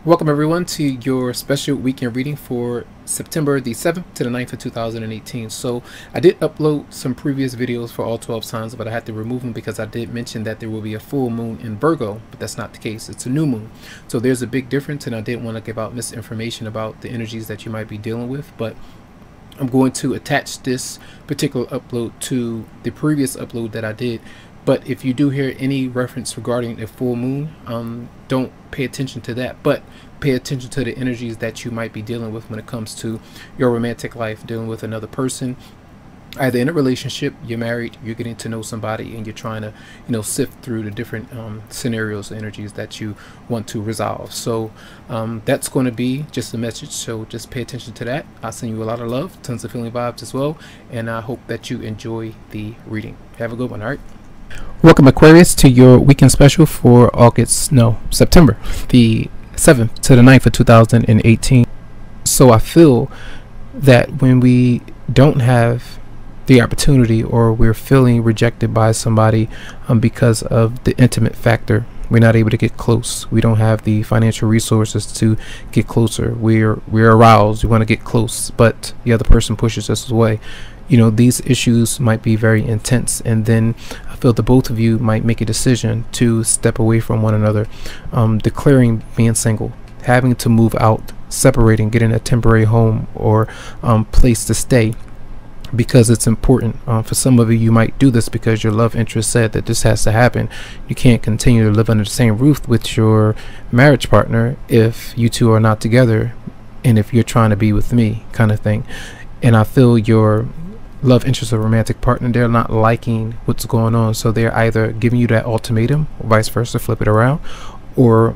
Welcome everyone to your special weekend reading for September the 7th to the 9th of 2018. So I did upload some previous videos for all 12 signs, but I had to remove them because I did mention that there will be a full moon in Virgo, but that's not the case. It's a new moon. So there's a big difference, and I didn't want to give out misinformation about the energies that you might be dealing with, but I'm going to attach this particular upload to the previous upload that I did. But if you do hear any reference regarding a full moon, don't pay attention to that, but pay attention to the energies that you might be dealing with when it comes to your romantic life, dealing with another person, either in a relationship, you're married, you're getting to know somebody, and you're trying to, sift through the different scenarios, energies that you want to resolve. So that's going to be just a message. So just pay attention to that. I'll send you a lot of love, tons of feeling vibes as well, and I hope that you enjoy the reading. Have a good one. All right. Welcome Aquarius to your weekend special for September the 7th to the 9th of 2018. So I feel that when we don't have the opportunity, or we're feeling rejected by somebody because of the intimate factor, we're not able to get close, we don't have the financial resources to get closer, we're aroused, we want to get close, but the other person pushes us away. These issues might be very intense, and then I feel the both of you might make a decision to step away from one another, declaring being single, having to move out, separating, getting a temporary home or place to stay, because it's important. For some of you, you might do this because your love interest said that this has to happen. You can't continue to live under the same roof with your marriage partner if you two are not together, and if you're trying to be with me, kind of thing. And I feel your love interest or romantic partner, they're not liking what's going on, so they're either giving you that ultimatum, or vice versa, flip it around, or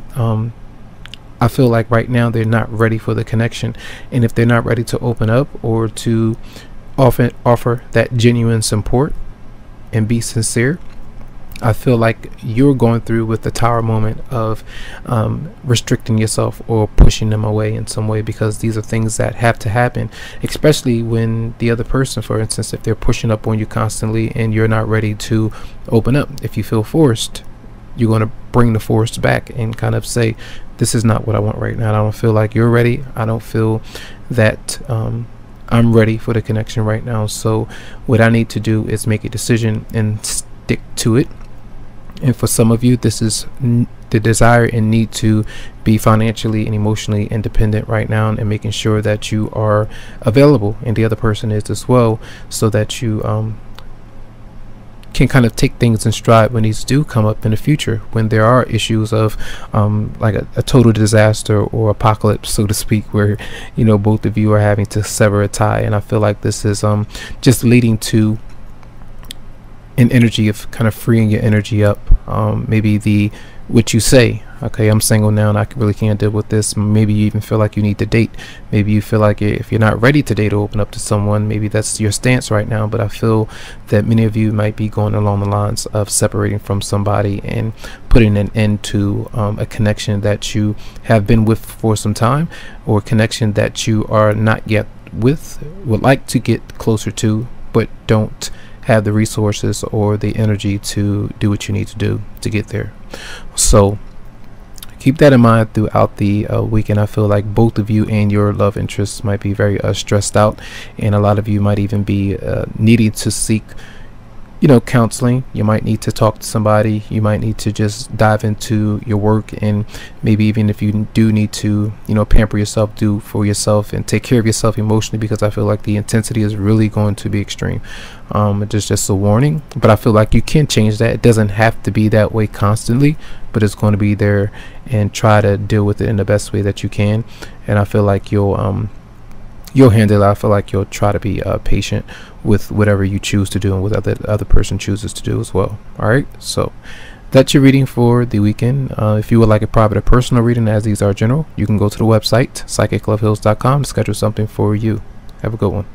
I feel like right now they're not ready for the connection. And if they're not ready to open up or to offer that genuine support and be sincere, I feel like you're going through with the tower moment of restricting yourself or pushing them away in some way, because these are things that have to happen, especially when the other person, for instance, if they're pushing up on you constantly and you're not ready to open up. If you feel forced, you're going to bring the force back and kind of say, this is not what I want right now. I don't feel like you're ready. I don't feel that I'm ready for the connection right now. So what I need to do is make a decision and stick to it. And for some of you, this is the desire and need to be financially and emotionally independent right now, and making sure that you are available, and the other person is as well, so that you can kind of take things in stride when these do come up in the future, when there are issues of like a total disaster or apocalypse, so to speak, where both of you are having to sever a tie. And I feel like this is just leading to an energy of kind of freeing your energy up. Maybe what you say, okay, I'm single now and I really can't deal with this. Maybe you even feel like you need to date. Maybe you feel like if you're not ready to date or open up to someone, maybe that's your stance right now. But I feel that many of you might be going along the lines of separating from somebody and putting an end to a connection that you have been with for some time, or a connection that you are not yet with, would like to get closer to, but don't have the resources or the energy to do what you need to do to get there. So keep that in mind throughout the weekend. I feel like both of you and your love interests might be very stressed out, and a lot of you might even be needing to seek counseling. You might need to talk to somebody. You might need to just dive into your work, and maybe even if you do need to pamper yourself, do for yourself and take care of yourself emotionally, because I feel like the intensity is really going to be extreme. It's just a warning, but I feel like you can change that. It doesn't have to be that way constantly, but it's going to be there, and try to deal with it in the best way that you can. And I feel like you'll handle it. I feel like you'll try to be patient with whatever you choose to do and what the other person chooses to do as well. All right, so that's your reading for the weekend. If you would like a private or personal reading, as these are general, you can go to the website psychicloveheals.com to schedule something for you. Have a good one.